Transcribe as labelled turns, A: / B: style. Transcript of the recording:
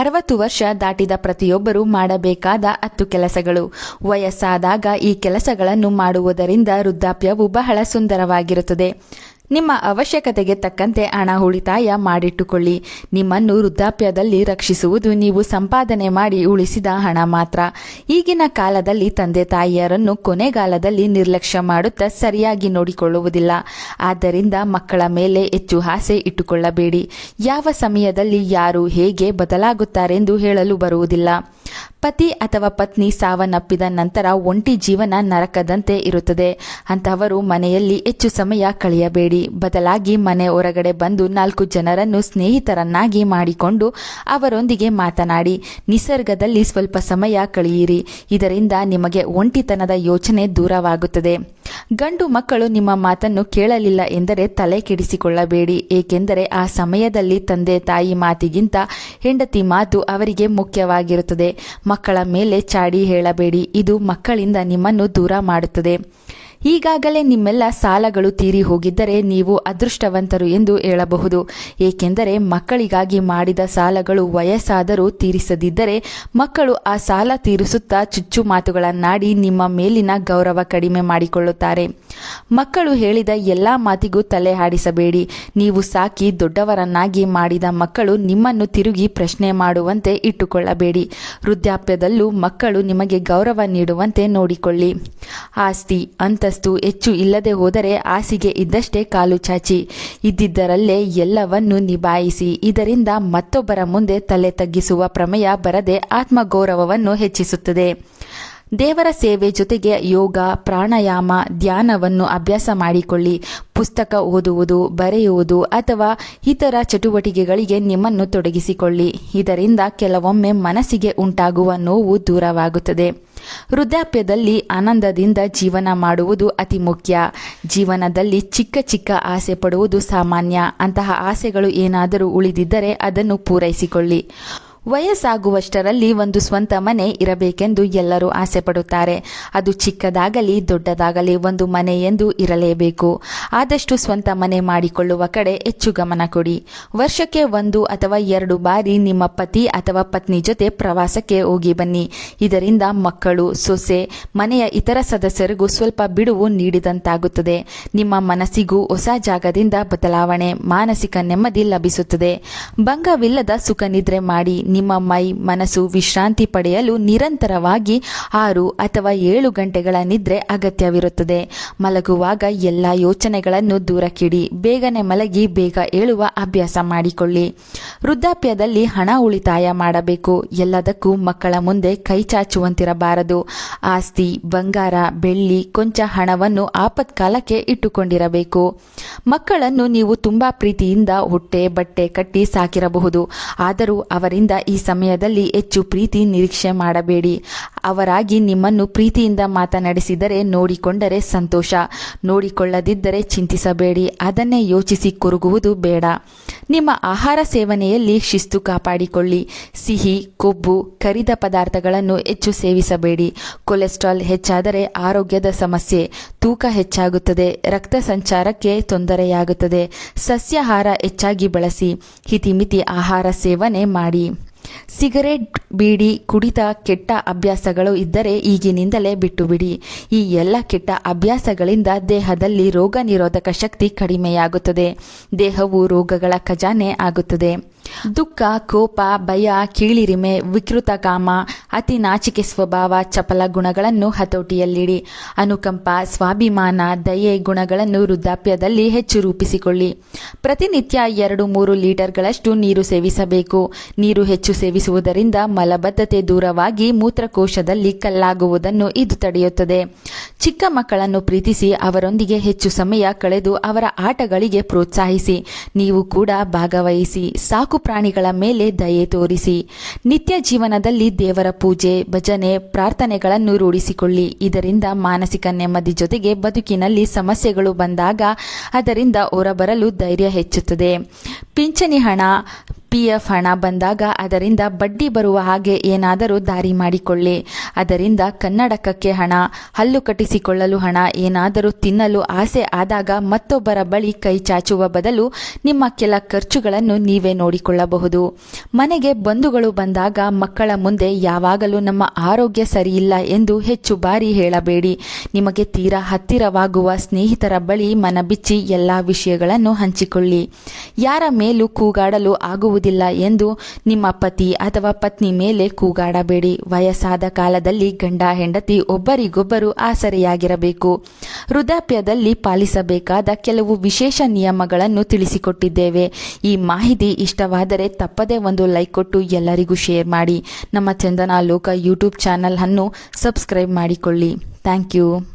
A: 60 ವರ್ಷ ದಾಟಿದ ಪ್ರತಿಯೊಬ್ಬರೂ ಮಾಡಬೇಕಾದ 10 ಕೆಲಸಗಳು. ವಯಸ್ಸಾದಾಗ ಈ ಕೆಲಸಗಳನ್ನು ಮಾಡುವುದರಿಂದ ವೃದ್ಧಾಪ್ಯವು ಬಹಳ ಸುಂದರವಾಗಿರುತ್ತದೆ. ನಿಮ್ಮ ಅವಶ್ಯಕತೆಗೆ ತಕ್ಕಂತೆ ಹಣ ಉಳಿತಾಯ ಮಾಡಿಟ್ಟುಕೊಳ್ಳಿ. ನಿಮ್ಮನ್ನು ವೃದ್ಧಾಪ್ಯದಲ್ಲಿ ರಕ್ಷಿಸುವುದು ನೀವು ಸಂಪಾದನೆ ಮಾಡಿ ಉಳಿಸಿದ ಹಣ ಮಾತ್ರ. ಈಗಿನ ಕಾಲದಲ್ಲಿ ತಂದೆ ತಾಯಿಯರನ್ನು ಕೊನೆಗಾಲದಲ್ಲಿ ನಿರ್ಲಕ್ಷ್ಯ ಮಾಡುತ್ತಾ ಸರಿಯಾಗಿ ನೋಡಿಕೊಳ್ಳುವುದಿಲ್ಲ. ಆದ್ದರಿಂದ ಮಕ್ಕಳ ಮೇಲೆ ಹೆಚ್ಚು ಆಸೆ ಇಟ್ಟುಕೊಳ್ಳಬೇಡಿ. ಯಾವ ಸಮಯದಲ್ಲಿ ಯಾರು ಹೇಗೆ ಬದಲಾಗುತ್ತಾರೆಂದು ಹೇಳಲು ಬರುವುದಿಲ್ಲ. ಪತಿ ಅಥವಾ ಪತ್ನಿ ಸಾವನ್ನಪ್ಪಿದ ನಂತರ ಒಂಟಿ ಜೀವನ ನರಕದಂತೆ ಇರುತ್ತದೆ. ಅಂತಹವರು ಮನೆಯಲ್ಲಿ ಹೆಚ್ಚು ಸಮಯ ಕಳೆಯಬೇಡಿ. ಬದಲಾಗಿ ಮನೆ ಹೊರಗಡೆ ಬಂದು 4 ಜನರನ್ನು ಸ್ನೇಹಿತರನ್ನಾಗಿ ಮಾಡಿಕೊಂಡು ಅವರೊಂದಿಗೆ ಮಾತನಾಡಿ ನಿಸರ್ಗದಲ್ಲಿ ಸ್ವಲ್ಪ ಸಮಯ ಕಳೆಯಿರಿ. ಇದರಿಂದ ನಿಮಗೆ ಒಂಟಿತನದ ಯೋಚನೆ ದೂರವಾಗುತ್ತದೆ. ಗಂಡು ಮಕ್ಕಳು ನಿಮ್ಮ ಮಾತನ್ನು ಕೇಳಲಿಲ್ಲ ಎಂದರೆ ತಲೆ ಕೆಡಿಸಿಕೊಳ್ಳಬೇಡಿ. ಏಕೆಂದರೆ ಆ ಸಮಯದಲ್ಲಿ ತಂದೆ ತಾಯಿ ಮಾತಿಗಿಂತ ಹೆಂಡತಿ ಮಾತು ಅವರಿಗೆ ಮುಖ್ಯವಾಗಿರುತ್ತದೆ. ಮಕ್ಕಳ ಮೇಲೆ ಚಾಡಿ ಹೇಳಬೇಡಿ. ಇದು ಮಕ್ಕಳಿಂದ ನಿಮ್ಮನ್ನು ದೂರ ಮಾಡುತ್ತದೆ. ಈಗಾಗಲೇ ನಿಮ್ಮೆಲ್ಲ ಸಾಲಗಳು ತೀರಿ ಹೋಗಿದ್ದರೆ ನೀವು ಅದೃಷ್ಟವಂತರು ಎಂದು ಹೇಳಬಹುದು. ಏಕೆಂದರೆ ಮಕ್ಕಳಿಗಾಗಿ ಮಾಡಿದ ಸಾಲಗಳು ವಯಸ್ಸಾದರೂ ತೀರಿಸದಿದ್ದರೆ ಮಕ್ಕಳು ಆ ಸಾಲ ತೀರಿಸುತ್ತಾ ಚುಚ್ಚು ಮಾತುಗಳನ್ನಾಡಿ ನಿಮ್ಮ ಮೇಲಿನ ಗೌರವ ಕಡಿಮೆ ಮಾಡಿಕೊಳ್ಳುತ್ತಾರೆ. ಮಕ್ಕಳು ಹೇಳಿದ ಎಲ್ಲಾ ಮಾತಿಗೂ ತಲೆ ಹಾಡಿಸಬೇಡಿ. ನೀವು ಸಾಕಿ ದೊಡ್ಡವರನ್ನಾಗಿ ಮಾಡಿದ ಮಕ್ಕಳು ನಿಮ್ಮನ್ನು ತಿರುಗಿ ಪ್ರಶ್ನೆ ಮಾಡುವಂತೆ ಇಟ್ಟುಕೊಳ್ಳಬೇಡಿ. ವೃದ್ಧಾಪ್ಯದಲ್ಲೂ ಮಕ್ಕಳು ನಿಮಗೆ ಗೌರವ ನೀಡುವಂತೆ ನೋಡಿಕೊಳ್ಳಿ. ಆಸ್ತಿ ಅಂತಸ್ತು ಹೆಚ್ಚು ಇಲ್ಲದೆ ಹೋದರೆ ಹಾಸಿಗೆ ಇದ್ದಷ್ಟೇ ಕಾಲು ಚಾಚಿ. ಇದ್ದಿದ್ದರಲ್ಲೇ ಎಲ್ಲವನ್ನೂ ನಿಭಾಯಿಸಿ. ಇದರಿಂದ ಮತ್ತೊಬ್ಬರ ಮುಂದೆ ತಲೆ ತಗ್ಗಿಸುವ ಪ್ರಮೇಯ ಬರದೆ ಆತ್ಮಗೌರವವನ್ನು ಹೆಚ್ಚಿಸುತ್ತದೆ. ದೇವರ ಸೇವೆ ಜೊತೆಗೆ ಯೋಗ, ಪ್ರಾಣಾಯಾಮ, ಧ್ಯಾನವನ್ನು ಅಭ್ಯಾಸ ಮಾಡಿಕೊಳ್ಳಿ. ಪುಸ್ತಕ ಓದುವುದು, ಬರೆಯುವುದು ಅಥವಾ ಇತರ ಚಟುವಟಿಕೆಗಳಿಗೆ ನಿಮ್ಮನ್ನು ತೊಡಗಿಸಿಕೊಳ್ಳಿ. ಇದರಿಂದ ಕೆಲವೊಮ್ಮೆ ಮನಸ್ಸಿಗೆ ಉಂಟಾಗುವ ನೋವು ದೂರವಾಗುತ್ತದೆ. ವೃದ್ಧಾಪ್ಯದಲ್ಲಿ ಆನಂದದಿಂದ ಜೀವನ ಮಾಡುವುದು ಅತಿ ಮುಖ್ಯ. ಜೀವನದಲ್ಲಿ ಚಿಕ್ಕ ಚಿಕ್ಕ ಆಸೆ ಪಡುವುದು ಸಾಮಾನ್ಯ. ಅಂತಹ ಆಸೆಗಳು ಏನಾದರೂ ಉಳಿದಿದ್ದರೆ ಅದನ್ನು ಪೂರೈಸಿಕೊಳ್ಳಿ. ವಯಸ್ಸಾಗುವಷ್ಟರಲ್ಲಿ ಒಂದು ಸ್ವಂತ ಮನೆ ಇರಬೇಕೆಂದು ಎಲ್ಲರೂ ಆಸೆ ಪಡುತ್ತಾರೆ. ಅದು ಚಿಕ್ಕದಾಗಲಿ ದೊಡ್ಡದಾಗಲಿ ಒಂದು ಮನೆ ಎಂದು ಇರಲೇಬೇಕು. ಆದಷ್ಟು ಸ್ವಂತ ಮನೆ ಮಾಡಿಕೊಳ್ಳುವ ಕಡೆ ಹೆಚ್ಚು ಗಮನ ಕೊಡಿ. ವರ್ಷಕ್ಕೆ 1 ಅಥವಾ 2 ಬಾರಿ ನಿಮ್ಮ ಪತಿ ಅಥವಾ ಪತ್ನಿ ಜೊತೆ ಪ್ರವಾಸಕ್ಕೆ ಹೋಗಿ ಬನ್ನಿ. ಇದರಿಂದ ಮಕ್ಕಳು, ಸೊಸೆ, ಮನೆಯ ಇತರ ಸದಸ್ಯರಿಗೂ ಸ್ವಲ್ಪ ಬಿಡುವು ನೀಡಿದಂತಾಗುತ್ತದೆ. ನಿಮ್ಮ ಮನಸ್ಸಿಗೂ ಹೊಸ ಜಾಗದಿಂದ ಬದಲಾವಣೆ, ಮಾನಸಿಕ ನೆಮ್ಮದಿ ಲಭಿಸುತ್ತದೆ. ಭಂಗವಿಲ್ಲದ ಸುಖ ನಿದ್ರೆ ಮಾಡಿ. ನಿಮ್ಮ ಮೈ ಮನಸ್ಸು ವಿಶ್ರಾಂತಿ ಪಡೆಯಲು ನಿರಂತರವಾಗಿ 6 ಅಥವಾ 7 ಗಂಟೆಗಳ ನಿದ್ರೆ ಅಗತ್ಯವಿರುತ್ತದೆ. ಮಲಗುವಾಗ ಎಲ್ಲ ಯೋಚನೆಗಳನ್ನು ದೂರಕ್ಕಿಡಿ. ಬೇಗನೆ ಮಲಗಿ ಬೇಗ ಏಳುವ ಅಭ್ಯಾಸ ಮಾಡಿಕೊಳ್ಳಿ. ವೃದ್ಧಾಪ್ಯದಲ್ಲಿ ಹಣ ಉಳಿತಾಯ ಮಾಡಬೇಕು. ಎಲ್ಲದಕ್ಕೂ ಮಕ್ಕಳ ಮುಂದೆ ಕೈ ಚಾಚುವಂತಿರಬಾರದು. ಆಸ್ತಿ, ಬಂಗಾರ, ಬೆಳ್ಳಿ, ಕೊಂಚ ಹಣವನ್ನು ಆಪತ್ಕಾಲಕ್ಕೆ ಇಟ್ಟುಕೊಂಡಿರಬೇಕು. ಮಕ್ಕಳನ್ನು ನೀವು ತುಂಬಾ ಪ್ರೀತಿಯಿಂದ ಹೊಟ್ಟೆ ಬಟ್ಟೆ ಕಟ್ಟಿ ಸಾಕಿರಬಹುದು. ಆದರೂ ಅವರಿಂದ ಈ ಸಮಯದಲ್ಲಿ ಹೆಚ್ಚು ಪ್ರೀತಿ ನಿರೀಕ್ಷೆ ಮಾಡಬೇಡಿ. ಅವರಾಗಿ ನಿಮ್ಮನ್ನು ಪ್ರೀತಿಯಿಂದ ಮಾತನಾಡಿಸಿದರೆ ನೋಡಿಕೊಂಡರೆ ಸಂತೋಷ, ನೋಡಿಕೊಳ್ಳದಿದ್ದರೆ ಚಿಂತಿಸಬೇಡಿ. ಅದನ್ನೇ ಯೋಚಿಸಿ ಕೊರಗುವುದು ಬೇಡ. ನಿಮ್ಮ ಆಹಾರ ಸೇವನೆಯಲ್ಲಿ ಶಿಸ್ತು ಕಾಪಾಡಿಕೊಳ್ಳಿ. ಸಿಹಿ, ಕೊಬ್ಬು, ಕರಿದ ಪದಾರ್ಥಗಳನ್ನು ಹೆಚ್ಚು ಸೇವಿಸಬೇಡಿ. ಕೊಲೆಸ್ಟ್ರಾಲ್ ಹೆಚ್ಚಾದರೆ ಆರೋಗ್ಯದ ಸಮಸ್ಯೆ, ತೂಕ ಹೆಚ್ಚಾಗುತ್ತದೆ, ರಕ್ತ ಸಂಚಾರಕ್ಕೆ ತೊಂದರೆಯಾಗುತ್ತದೆ. ಸಸ್ಯಾಹಾರ ಹೆಚ್ಚಾಗಿ ಬಳಸಿ. ಹಿತಿಮಿತಿ ಆಹಾರ ಸೇವನೆ ಮಾಡಿ. ಸಿಗರೇಟ್, ಬೀಡಿ, ಕುಡಿತ ಕೆಟ್ಟ ಅಭ್ಯಾಸಗಳು ಇದ್ದರೆ ಈಗಿನಿಂದಲೇ ಬಿಟ್ಟುಬಿಡಿ. ಈ ಎಲ್ಲ ಕೆಟ್ಟ ಅಭ್ಯಾಸಗಳಿಂದ ದೇಹದಲ್ಲಿ ರೋಗ ನಿರೋಧಕ ಶಕ್ತಿ ಕಡಿಮೆಯಾಗುತ್ತದೆ. ದೇಹವು ರೋಗಗಳ ಖಜಾನೆ ಆಗುತ್ತದೆ. ದುಃಖ, ಕೋಪ, ಭಯ, ಕೀಳಿರಿಮೆ, ವಿಕೃತ ಕಾಮ, ಅತಿ ನಾಚಿಕೆ ಸ್ವಭಾವ, ಚಪಲ ಗುಣಗಳನ್ನು ಹತೋಟಿಯಲ್ಲಿಡಿ. ಅನುಕಂಪ, ಸ್ವಾಭಿಮಾನ, ದಯೆ ಗುಣಗಳನ್ನು ವೃದ್ಧಾಪ್ಯದಲ್ಲಿ ಹೆಚ್ಚು ರೂಪಿಸಿಕೊಳ್ಳಿ. ಪ್ರತಿನಿತ್ಯ 2-3 ಲೀಟರ್ಗಳಷ್ಟು ನೀರು ಸೇವಿಸಬೇಕು. ನೀರು ಹೆಚ್ಚು ಸೇವಿಸುವುದರಿಂದ ಮಲಬದ್ಧತೆ ದೂರವಾಗಿ ಮೂತ್ರಕೋಶದಲ್ಲಿ ಕಲ್ಲಾಗುವುದನ್ನು ಇದು ತಡೆಯುತ್ತದೆ. ಚಿಕ್ಕ ಮಕ್ಕಳನ್ನು ಪ್ರೀತಿಸಿ ಅವರೊಂದಿಗೆ ಹೆಚ್ಚು ಸಮಯ ಕಳೆದು ಅವರ ಆಟಗಳಿಗೆ ಪ್ರೋತ್ಸಾಹಿಸಿ. ನೀವು ಕೂಡ ಭಾಗವಹಿಸಿ. ಸಾಕು ಪ್ರಾಣಿಗಳ ಮೇಲೆ ದಯೆ ತೋರಿಸಿ. ನಿತ್ಯ ಜೀವನದಲ್ಲಿ ದೇವರ ಪೂಜೆ, ಭಜನೆ, ಪ್ರಾರ್ಥನೆಗಳನ್ನು ರೂಢಿಸಿಕೊಳ್ಳಿ. ಇದರಿಂದ ಮಾನಸಿಕ ನೆಮ್ಮದಿ ಜೊತೆಗೆ ಬದುಕಿನಲ್ಲಿ ಸಮಸ್ಯೆಗಳು ಬಂದಾಗ ಅದರಿಂದ ಹೊರಬರಲು ಧೈರ್ಯ ಹೆಚ್ಚುತ್ತದೆ. ಪಿಂಚಣಿ ಹಣ, PF ಹಣ ಬಂದಾಗ ಅದರಿಂದ ಬಡ್ಡಿ ಬರುವ ಹಾಗೆ ಏನಾದರೂ ದಾರಿ ಮಾಡಿಕೊಳ್ಳಿ. ಅದರಿಂದ ಕನ್ನಡಕಕ್ಕೆ ಹಣ, ಹಲ್ಲು ಕಟ್ಟಿಸಿಕೊಳ್ಳಲು ಹಣ, ಏನಾದರೂ ತಿನ್ನಲು ಆಸೆ ಆದಾಗ ಮತ್ತೊಬ್ಬರ ಬಳಿ ಕೈ ಚಾಚುವ ಬದಲು ನಿಮ್ಮ ಕೆಲ ಖರ್ಚುಗಳನ್ನು ನೀವೇ ನೋಡಿಕೊಳ್ಳಬಹುದು. ಮನೆಗೆ ಬಂಧುಗಳು ಬಂದಾಗ ಮಕ್ಕಳ ಮುಂದೆ ಯಾವಾಗಲೂ ನಮ್ಮ ಆರೋಗ್ಯ ಸರಿಯಿಲ್ಲ ಎಂದು ಹೆಚ್ಚು ಬಾರಿ ಹೇಳಬೇಡಿ. ನಿಮಗೆ ತೀರಾ ಹತ್ತಿರವಾಗುವ ಸ್ನೇಹಿತರ ಬಳಿ ಮನಬಿಚ್ಚಿ ಎಲ್ಲಾ ವಿಷಯಗಳನ್ನು ಹಂಚಿಕೊಳ್ಳಿ. ಯಾರ ಮೇಲೂ ಕೂಗಾಡಲು ಆಗುವುದಿಲ್ಲ ಎಂದು ನಿಮ್ಮ ಪತಿ ಅಥವಾ ಪತ್ನಿ ಮೇಲೆ ಕೂಗಾಡಬೇಡಿ. ವಯಸ್ಸಾದ ಕಾಲದಲ್ಲಿ ಗಂಡ ಹೆಂಡತಿ ಒಬ್ಬರಿಗೊಬ್ಬರು ಆಸರೆಯಾಗಿರಬೇಕು. ವೃದ್ಧಾಪ್ಯದಲ್ಲಿ ಪಾಲಿಸಬೇಕಾದ ಕೆಲವು ವಿಶೇಷ ನಿಯಮಗಳನ್ನು ತಿಳಿಸಿಕೊಟ್ಟಿದ್ದೇವೆ. ಈ ಮಾಹಿತಿ ಇಷ್ಟವಾದರೆ ತಪ್ಪದೇ ಒಂದು ಲೈಕ್ ಕೊಟ್ಟು ಎಲ್ಲರಿಗೂ ಶೇರ್ ಮಾಡಿ. ನಮ್ಮ ಚಂದನ ಲೋಕ ಯೂಟ್ಯೂಬ್ ಚಾನಲ್ ಅನ್ನು ಸಬ್ಸ್ಕ್ರೈಬ್ ಮಾಡಿಕೊಳ್ಳಿ. Thank you.